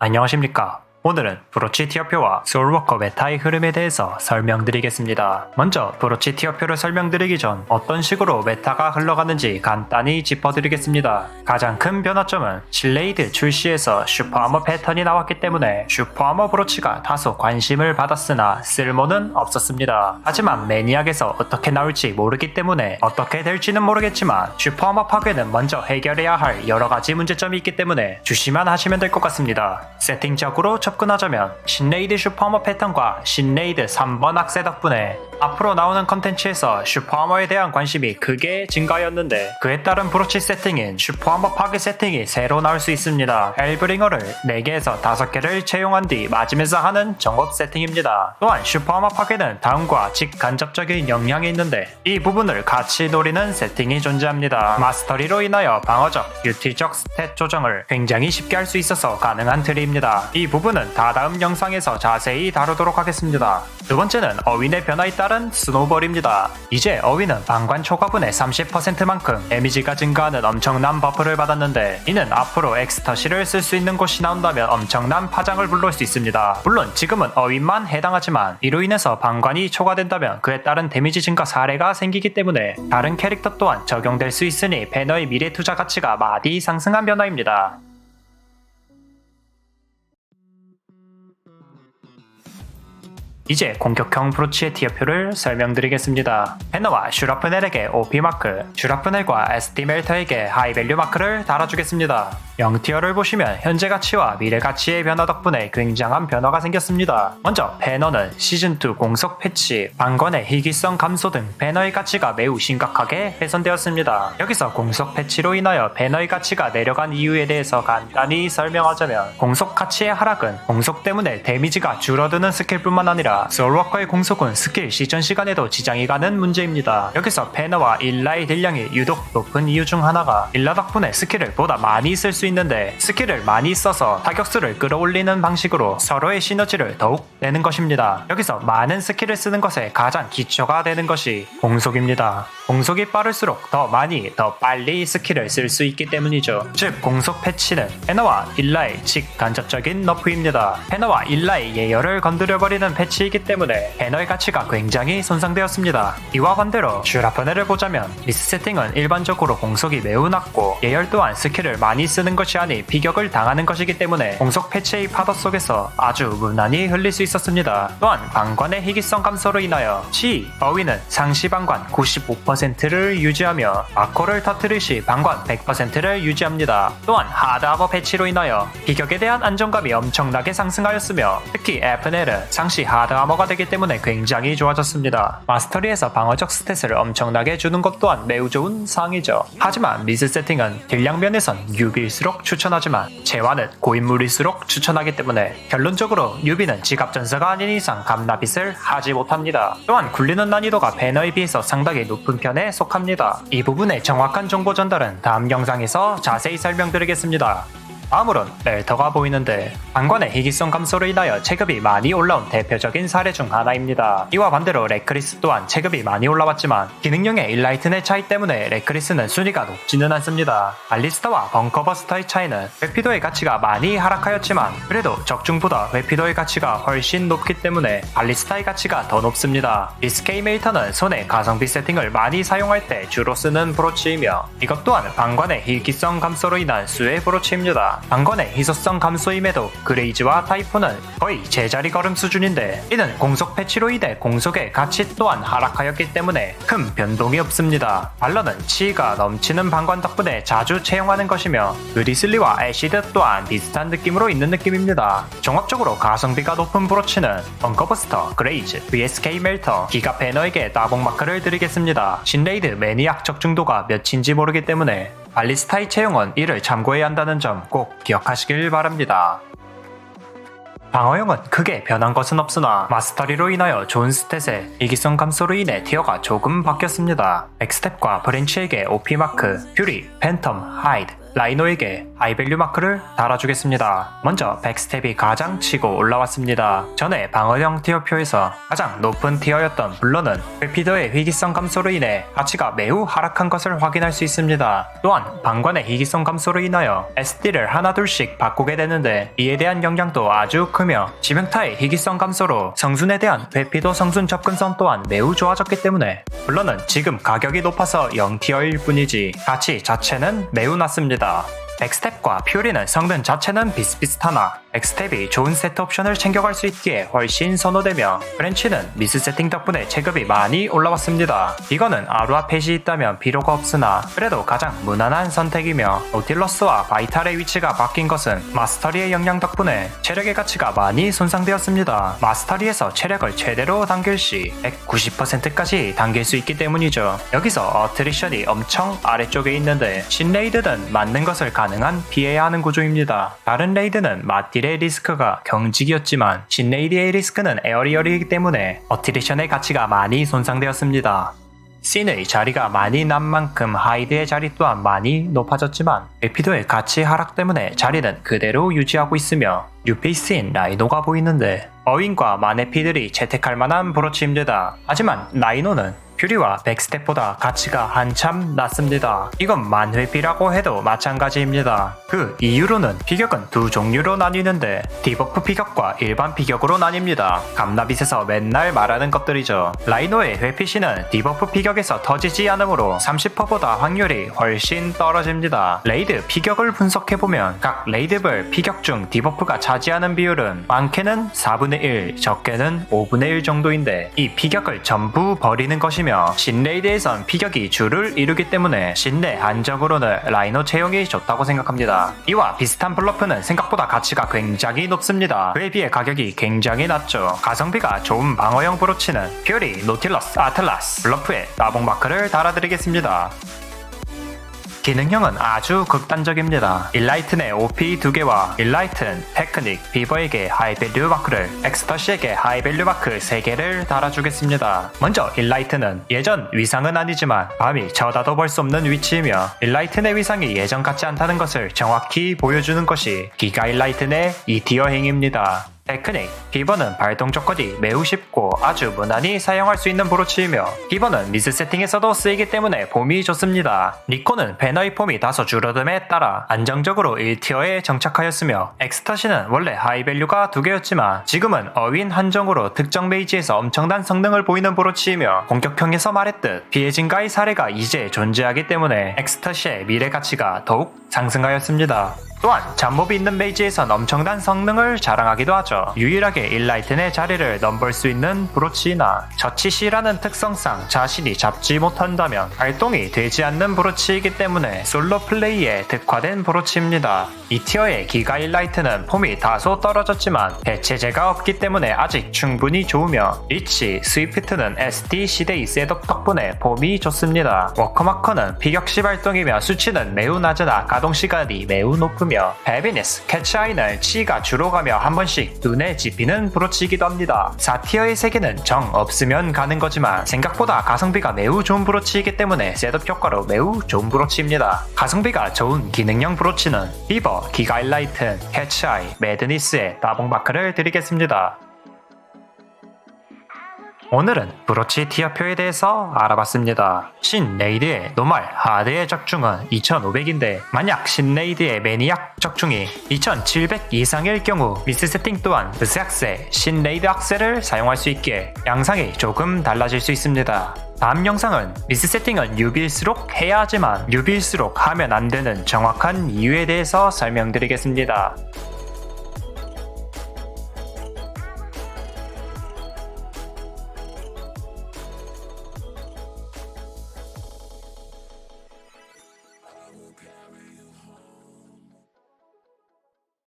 안녕하십니까. 오늘은 브로치 티어표와 소울워커 메타의 흐름에 대해서 설명드리겠습니다. 먼저 브로치 티어표를 설명드리기 전 어떤 식으로 메타가 흘러가는지 간단히 짚어드리겠습니다. 가장 큰 변화점은 실레이드 출시에서 슈퍼아머 패턴이 나왔기 때문에 슈퍼아머 브로치가 다소 관심을 받았으나 쓸모는 없었습니다. 하지만 매니악에서 어떻게 나올지 모르기 때문에 어떻게 될지는 모르겠지만 슈퍼아머 파괴는 먼저 해결해야 할 여러가지 문제점이 있기 때문에 주시만 하시면 될 것 같습니다. 세팅적으로 접근하자면 신레이드 슈퍼아머 패턴과 신레이드 3번 악세 덕분에 앞으로 나오는 컨텐츠에서 슈퍼아머에 대한 관심이 크게 증가하였는데 그에 따른 브로치 세팅인 슈퍼아머 파괴 세팅이 새로 나올 수 있습니다. 헬브링어를 4개에서 5개를 채용한 뒤 맞으면서 하는 정업 세팅입니다. 또한 슈퍼아머 파괴는 다음과 직간접적인 영향이 있는데 이 부분을 같이 노리는 세팅이 존재합니다. 마스터리로 인하여 방어적, 뷰티적 스탯 조정을 굉장히 쉽게 할 수 있어서 가능한 트리입니다. 이 부분은 다다음 영상에서 자세히 다루도록 하겠습니다. 두 번째는 어윈의 변화에 따른 스노우볼입니다. 이제 어윈은 방관 초과분의 30%만큼 데미지가 증가하는 엄청난 버프를 받았는데 이는 앞으로 엑스터시를 쓸 수 있는 곳이 나온다면 엄청난 파장을 불러올 수 있습니다. 물론 지금은 어윈만 해당하지만 이로 인해서 방관이 초과된다면 그에 따른 데미지 증가 사례가 생기기 때문에 다른 캐릭터 또한 적용될 수 있으니 배너의 미래 투자 가치가 많이 상승한 변화입니다. 이제 공격형 브로치의 티어표를 설명드리겠습니다. 배너와 슈라프넬에게 OP마크, 슈라프넬과 ST멜터에게 하이밸류 마크를 달아주겠습니다. 0티어를 보시면 현재 가치와 미래 가치의 변화 덕분에 굉장한 변화가 생겼습니다. 먼저 배너는 시즌2 공속 패치, 방관의 희귀성 감소 등 배너의 가치가 매우 심각하게 훼손되었습니다. 여기서 공속 패치로 인하여 배너의 가치가 내려간 이유에 대해서 간단히 설명하자면 공속 가치의 하락은 공속 때문에 데미지가 줄어드는 스킬뿐만 아니라 소울워커의 공속은 스킬 시전 시간에도 지장이 가는 문제입니다. 여기서 배너와 일라의 딜량이 유독 높은 이유 중 하나가 일라 덕분에 스킬을 보다 많이 쓸 수 있는데 스킬을 많이 써서 타격수를 끌어올리는 방식으로 서로의 시너지를 더욱 내는 것입니다. 여기서 많은 스킬을 쓰는 것에 가장 기초가 되는 것이 공속입니다. 공속이 빠를수록 더 많이 더 빨리 스킬을 쓸 수 있기 때문이죠. 즉 공속 패치는 배너와 일라의 직간접적인 너프입니다. 배너와 일라의 예열을 건드려버리는 패치이기 때문에 배너의 가치가 굉장히 손상되었습니다. 이와 반대로 슈라프넬을 보자면 미스 세팅은 일반적으로 공속이 매우 낮고 예열 또한 스킬을 많이 쓰는 것이 아닌 피격을 당하는 것이기 때문에 공속 패치의 파도 속에서 아주 무난히 흘릴 수 있었습니다. 또한 방관의 희귀성 감소로 인하여 어윈은 상시 방관 95%를 유지하며 마코를 터뜨릴 시 방관 100%를 유지합니다. 또한 하드아머 패치로 인하여 피격에 대한 안정감이 엄청나게 상승하였으며 특히 에프넬은 상시 하드아머가 되기 때문에 굉장히 좋아졌습니다. 마스터리에서 방어적 스탯을 엄청나게 주는 것 또한 매우 좋은 사항이죠. 하지만 미스 세팅은 딜량 면에선 유비일수록 추천하지만 재화는 고인물일수록 추천하기 때문에 결론적으로 유비는 지갑 전사가 아닌 이상 감나빗을 하지 못합니다. 또한 굴리는 난이도가 배너에 비해서 상당히 높은 편에 속합니다. 이 부분의 정확한 정보 전달은 다음 영상에서 자세히 설명드리겠습니다. 다음으론 렐터가 보이는데 방관의 희귀성 감소로 인하여 체급이 많이 올라온 대표적인 사례 중 하나입니다. 이와 반대로 레크리스 또한 체급이 많이 올라왔지만 기능력의 일라이튼의 차이 때문에 레크리스는 순위가 높지는 않습니다. 발리스타와 벙커버스터의 차이는 회피도의 가치가 많이 하락하였지만 그래도 적중보다 회피도의 가치가 훨씬 높기 때문에 발리스타의 가치가 더 높습니다. 리스케이메이터는 손의 가성비 세팅을 많이 사용할 때 주로 쓰는 브로치이며 이것 또한 방관의 희귀성 감소로 인한 수의 브로치입니다. 방관의 희소성 감소임에도 그레이즈와 타이포는 거의 제자리 걸음 수준인데 이는 공속 패치로 인해 공속의 가치 또한 하락하였기 때문에 큰 변동이 없습니다. 발러는 치가 넘치는 방관 덕분에 자주 채용하는 것이며 그리슬리와 애시드 또한 비슷한 느낌으로 있는 느낌입니다. 종합적으로 가성비가 높은 브로치는 벙커버스터, 그레이즈, VSK 멜터, 기가 배너에게 따봉 마크를 드리겠습니다. 신레이드 매니악 적중도가 몇인지 모르기 때문에 발리스타의 채용은 이를 참고해야 한다는 점 꼭 기억하시길 바랍니다. 방어형은 크게 변한 것은 없으나 마스터리로 인하여 좋은 스탯에 희귀성 감소로 인해 티어가 조금 바뀌었습니다. 엑스텝과 브랜치에게 OP마크, 퓨리, 팬텀, 하이드, 라이노에게 하이밸류 마크를 달아주겠습니다. 먼저 백스텝이 가장 치고 올라왔습니다. 전에 방어형 티어표에서 가장 높은 티어였던 블러는 회피더의 희귀성 감소로 인해 가치가 매우 하락한 것을 확인할 수 있습니다. 또한 방관의 희귀성 감소로 인하여 SD를 하나둘씩 바꾸게 되는데 이에 대한 영향도 아주 크며 지명타의 희귀성 감소로 성순에 대한 회피도 성순 접근성 또한 매우 좋아졌기 때문에 블러는 지금 가격이 높아서 0티어일 뿐이지 가치 자체는 매우 낮습니다. 백스텝과 퓨리는 성능 자체는 비슷비슷하나 백스텝이 좋은 세트 옵션을 챙겨갈 수 있기에 훨씬 선호되며 브랜치는 미스 세팅 덕분에 체급이 많이 올라왔습니다. 이거는 아루아 펫이 있다면 필요가 없으나 그래도 가장 무난한 선택이며 노틸러스와 바이탈의 위치가 바뀐 것은 마스터리의 영향 덕분에 체력의 가치가 많이 손상되었습니다. 마스터리에서 체력을 최대로 당길 시 190%까지 당길 수 있기 때문이죠. 여기서 어트리션이 엄청 아래쪽에 있는데 신레이드는 맞는 것을 가능한 피해야 하는 구조입니다. 다른 레이드는 마딜의 리스크가 경직이었지만 신레이드의 리스크는 에어리얼이기 때문에 어트리션의 가치가 많이 손상되었습니다. 씬의 자리가 많이 난 만큼 하이드의 자리 또한 많이 높아졌지만 에피도의 가치 하락 때문에 자리는 그대로 유지하고 있으며 뉴페이스인 라이노가 보이는데 어윈과 마네피들이 채택할 만한 브로치입니다. 하지만 라이노는 퓨리와 백스텝보다 가치가 한참 낮습니다. 이건 만회피라고 해도 마찬가지입니다. 그 이유로는 피격은 두 종류로 나뉘는데 디버프 피격과 일반 피격으로 나뉩니다. 감나빗에서 맨날 말하는 것들이죠. 라이노의 회피시는 디버프 피격에서 터지지 않으므로 30%보다 확률이 훨씬 떨어집니다. 레이드 피격을 분석해보면 각 레이드별 피격 중 디버프가 차지하는 비율은 많게는 4분의 1, 적게는 5분의 1 정도인데 이 피격을 전부 버리는 것이며 신레이드에선 피격이 주를 이루기 때문에 신내 한정으로는 라이노 채용이 좋다고 생각합니다. 이와 비슷한 블러프는 생각보다 가치가 굉장히 높습니다. 그에 비해 가격이 굉장히 낮죠. 가성비가 좋은 방어형 브로치는 퓨리, 노틸러스, 아틀라스, 블러프에 따봉 마크를 달아드리겠습니다. 기능형은 아주 극단적입니다. 일라이튼의 OP 2개와 일라이튼, 테크닉, 비버에게 하이밸류 마크를, 엑스터시에게 하이밸류 마크 3개를 달아주겠습니다. 먼저 일라이튼은 예전 위상은 아니지만 감히 쳐다도 볼 수 없는 위치이며 일라이튼의 위상이 예전 같지 않다는 것을 정확히 보여주는 것이 기가 일라이튼의 2티어 행입니다. 테크닉, 비버는 발동 조건이 매우 쉽고 아주 무난히 사용할 수 있는 브로치이며 비버는 미스 세팅에서도 쓰이기 때문에 폼이 좋습니다. 니코는 배너의 폼이 다소 줄어듦에 따라 안정적으로 1티어에 정착하였으며 엑스터시는 원래 하이밸류가 2개였지만 지금은 어윈 한정으로 특정 메이지에서 엄청난 성능을 보이는 브로치이며 공격형에서 말했듯 피해 증가의 사례가 이제 존재하기 때문에 엑스터시의 미래 가치가 더욱 상승하였습니다. 또한 잠몹이 있는 메이지에선 엄청난 성능을 자랑하기도 하죠. 유일하게 일라이튼의 자리를 넘볼 수 있는 브로치나 저치시라는 특성상 자신이 잡지 못한다면 발동이 되지 않는 브로치이기 때문에 솔로 플레이에 특화된 브로치입니다. 이 티어의 기가 일라이트는 폼이 다소 떨어졌지만 대체제가 없기 때문에 아직 충분히 좋으며 리치, 스위프트는 SD 시대의 셋업 덕분에 폼이 좋습니다. 워커마커는 피격시 발동이며 수치는 매우 낮으나 가동시간이 매우 높으며 헤비니스, 캐치아이는 치가 주로 가며 한 번씩 눈에 집히는 브로치이기도 합니다. 4티어의 세계는 정 없으면 가는 거지만 생각보다 가성비가 매우 좋은 브로치이기 때문에 셋업 효과로 매우 좋은 브로치입니다. 가성비가 좋은 기능형 브로치는 비버, 기가 일라이튼, 캐치아이, 매드니스의 따봉 마크를 드리겠습니다. 오늘은 브로치 티어표에 대해서 알아봤습니다. 신레이드의 노멀, 하드의 적중은 2500인데 만약 신레이드의 매니악 적중이 2700 이상일 경우 미스 세팅 또한 브스 악셀, 신레이드 악셀을 사용할 수 있기에 양상이 조금 달라질 수 있습니다. 다음 영상은 미스 세팅은 뉴빌수록 해야 하지만 뉴빌수록 하면 안 되는 정확한 이유에 대해서 설명드리겠습니다.